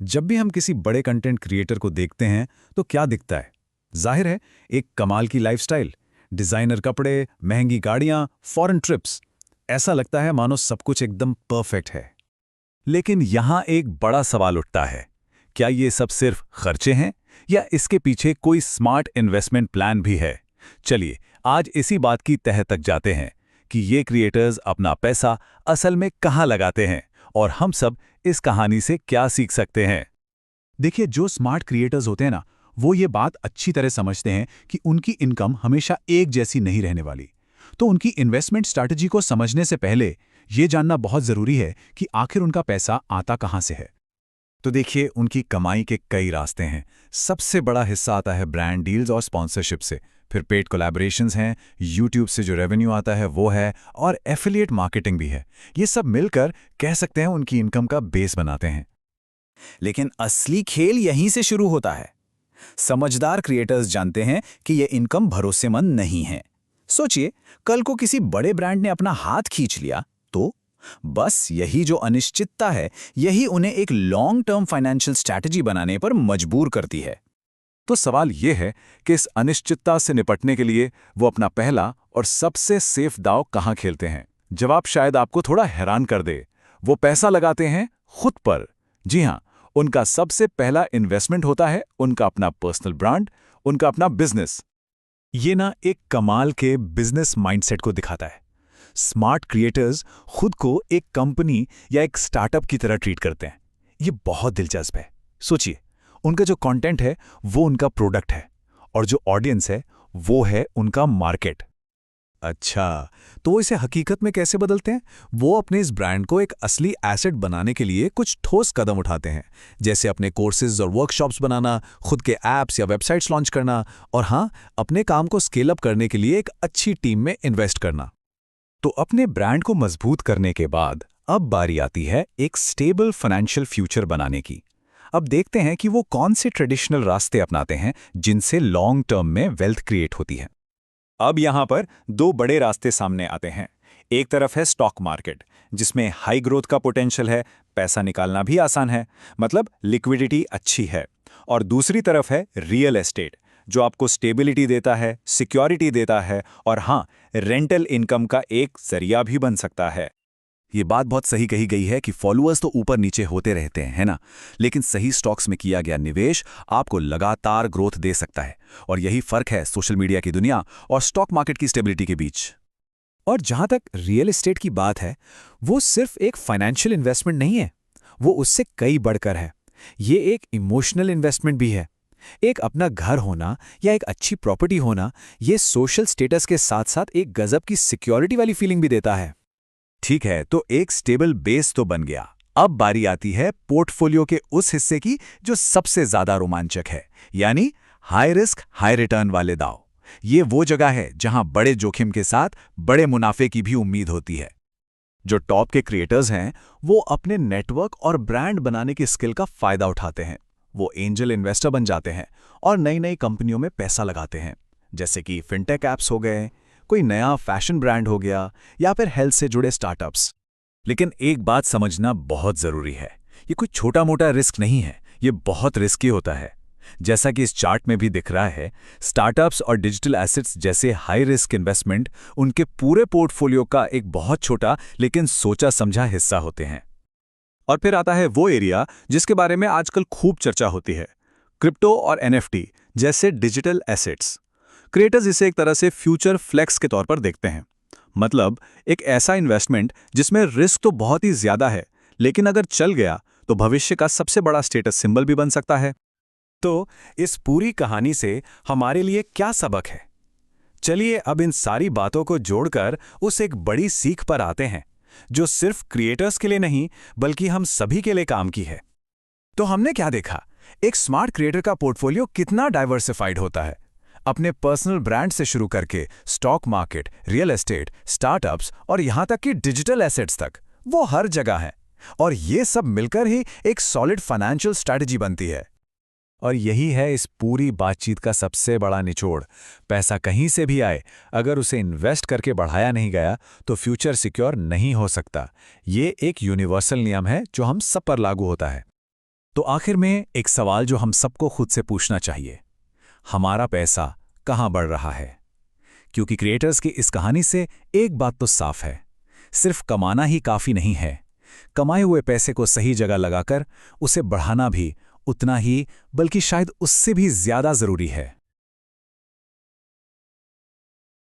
जब भी हम किसी बड़े कंटेंट क्रिएटर को देखते हैं तो क्या दिखता है? जाहिर है, एक कमाल की लाइफस्टाइल, डिजाइनर कपड़े, महंगी गाड़ियां, फॉरेन ट्रिप्स। ऐसा लगता है मानो सब कुछ एकदम परफेक्ट है। लेकिन यहां एक बड़ा सवाल उठता है, क्या ये सब सिर्फ खर्चे हैं या इसके पीछे कोई स्मार्ट इन्वेस्टमेंट प्लान भी है? चलिए आज इसी बात की तह तक जाते हैं कि ये क्रिएटर्स अपना पैसा असल में कहां लगाते हैं और हम सब इस कहानी से क्या सीख सकते हैं। देखिए, जो स्मार्ट क्रिएटर्स होते हैं ना, वो ये बात अच्छी तरह समझते हैं कि उनकी इनकम हमेशा एक जैसी नहीं रहने वाली। तो उनकी इन्वेस्टमेंट स्ट्रैटेजी को समझने से पहले ये जानना बहुत ज़रूरी है कि आखिर उनका पैसा आता कहाँ से है। तो देखिए, उनकी कमाई के कई रास्ते हैं। सबसे बड़ा हिस्सा आता है ब्रांड डील्स और स्पॉन्सरशिप से, फिर पेड कोलैबोरेशंस हैं, यूट्यूब से जो रेवेन्यू आता है वो है, और एफिलिएट मार्केटिंग भी है। ये सब मिलकर कह सकते हैं उनकी इनकम का बेस बनाते हैं। लेकिन असली खेल यहीं से शुरू होता है। समझदार क्रिएटर्स जानते हैं कि यह इनकम भरोसेमंद नहीं है। सोचिए, कल को किसी बड़े ब्रांड ने अपना हाथ खींच लिया तो बस यही जो अनिश्चितता है, यही उन्हें एक लॉन्ग टर्म फाइनेंशियल स्ट्रैटेजी बनाने पर मजबूर करती है। तो सवाल ये है कि इस अनिश्चितता से निपटने के लिए वो अपना पहला और सबसे सेफ दांव कहाँ खेलते हैं? जवाब शायद आपको थोड़ा हैरान कर दे। वो पैसा लगाते हैं खुद पर। जी हाँ, उनका सबसे पहला इन्वेस्टमेंट होता है उनका अपना पर्सनल ब्रांड, उनका अपना बिजनेस। ये ना एक कमाल के बिजनेस माइंडसेट को दिखाता है। स्मार्ट क्रिएटर्स खुद को एक कंपनी या एक स्टार्टअप की तरह ट्रीट करते हैं। ये बहुत दिलचस्प है। सोचिए, उनका जो कंटेंट है वो उनका प्रोडक्ट है और जो ऑडियंस है वो है उनका मार्केट। अच्छा, तो वो इसे हकीकत में कैसे बदलते हैं? वो अपने इस ब्रांड को एक असली एसेट बनाने के लिए कुछ ठोस कदम उठाते हैं, जैसे अपने कोर्सेज और वर्कशॉप्स बनाना, खुद के ऐप्स या वेबसाइट्स लॉन्च करना, और हाँ, अपने काम को स्केल अप करने के लिए एक अच्छी टीम में इन्वेस्ट करना। तो अपने ब्रांड को मजबूत करने के बाद अब बारी आती है एक स्टेबल फाइनेंशियल फ्यूचर बनाने की। अब देखते हैं कि वो कौन से ट्रेडिशनल रास्ते अपनाते हैं जिनसे लॉन्ग टर्म में वेल्थ क्रिएट होती है। अब यहाँ पर दो बड़े रास्ते सामने आते हैं। एक तरफ है स्टॉक मार्केट, जिसमें हाई ग्रोथ का पोटेंशियल है, पैसा निकालना भी आसान है, मतलब लिक्विडिटी अच्छी है। और दूसरी तरफ है रियल एस्टेट, जो आपको स्टेबिलिटी देता है, सिक्योरिटी देता है, और हाँ, रेंटल इनकम का एक जरिया भी बन सकता है। ये बात बहुत सही कही गई है कि फॉलोअर्स तो ऊपर नीचे होते रहते हैं, है ना? लेकिन सही स्टॉक्स में किया गया निवेश आपको लगातार ग्रोथ दे सकता है। और यही फर्क है सोशल मीडिया की दुनिया और स्टॉक मार्केट की स्टेबिलिटी के बीच। और जहां तक रियल एस्टेट की बात है, वो सिर्फ एक फाइनेंशियल इन्वेस्टमेंट नहीं है, वो उससे कई बढ़कर है। ये एक इमोशनल इन्वेस्टमेंट भी है। एक अपना घर होना या एक अच्छी प्रॉपर्टी होना, ये सोशल स्टेटस के साथ साथ एक गजब की सिक्योरिटी वाली फीलिंग भी देता है। ठीक है, तो एक स्टेबल बेस तो बन गया। अब बारी आती है पोर्टफोलियो के उस हिस्से की जो सबसे ज्यादा रोमांचक है, यानी हाई रिस्क हाई रिटर्न वाले दांव। ये वो जगह है जहां बड़े जोखिम के साथ बड़े मुनाफे की भी उम्मीद होती है। जो टॉप के क्रिएटर्स हैं, वो अपने नेटवर्क और ब्रांड बनाने की स्किल का फायदा उठाते हैं। वो एंजल इन्वेस्टर बन जाते हैं और नई नई कंपनियों में पैसा लगाते हैं, जैसे कि फिनटेक ऐप्स हो गए, कोई नया फैशन ब्रांड हो गया, या फिर हेल्थ से जुड़े स्टार्टअप्स। लेकिन एक बात समझना बहुत जरूरी है, ये कोई छोटा मोटा रिस्क नहीं है, ये बहुत रिस्की होता है। जैसा कि इस चार्ट में भी दिख रहा है, स्टार्टअप्स और डिजिटल एसेट्स जैसे हाई रिस्क इन्वेस्टमेंट उनके पूरे पोर्टफोलियो का एक बहुत छोटा लेकिन सोचा समझा हिस्सा होते हैं। और फिर आता है वो एरिया जिसके बारे में आजकल खूब चर्चा होती है, क्रिप्टो और एनएफटी जैसे डिजिटल एसेट्स। क्रिएटर्स इसे एक तरह से फ्यूचर फ्लेक्स के तौर पर देखते हैं, मतलब एक ऐसा इन्वेस्टमेंट जिसमें रिस्क तो बहुत ही ज्यादा है, लेकिन अगर चल गया तो भविष्य का सबसे बड़ा स्टेटस सिंबल भी बन सकता है। तो इस पूरी कहानी से हमारे लिए क्या सबक है? चलिए अब इन सारी बातों को जोड़कर उस एक बड़ी सीख पर आते हैं, जो सिर्फ क्रिएटर्स के लिए नहीं बल्कि हम सभी के लिए काम की है। तो हमने क्या देखा? एक स्मार्ट क्रिएटर का पोर्टफोलियो कितना डाइवर्सिफाइड होता है। अपने पर्सनल ब्रांड से शुरू करके stock market, real estate, startups और यहां तक कि डिजिटल एसेट्स तक, वो हर जगह है। और ये सब मिलकर ही एक सॉलिड फाइनेंशियल स्ट्रैटेजी बनती है। और यही है इस पूरी बातचीत का सबसे बड़ा निचोड़। पैसा कहीं से भी आए, अगर उसे इन्वेस्ट करके बढ़ाया नहीं गया तो फ्यूचर सिक्योर नहीं हो सकता। ये एक यूनिवर्सल नियम है जो हम सब पर लागू होता है। तो आखिर में एक सवाल जो हम सबको खुद से पूछना चाहिए, हमारा पैसा कहाँ बढ़ रहा है? क्योंकि क्रिएटर्स की इस कहानी से एक बात तो साफ है, सिर्फ कमाना ही काफ़ी नहीं है। कमाए हुए पैसे को सही जगह लगाकर उसे बढ़ाना भी उतना ही, बल्कि शायद उससे भी ज़्यादा ज़रूरी है।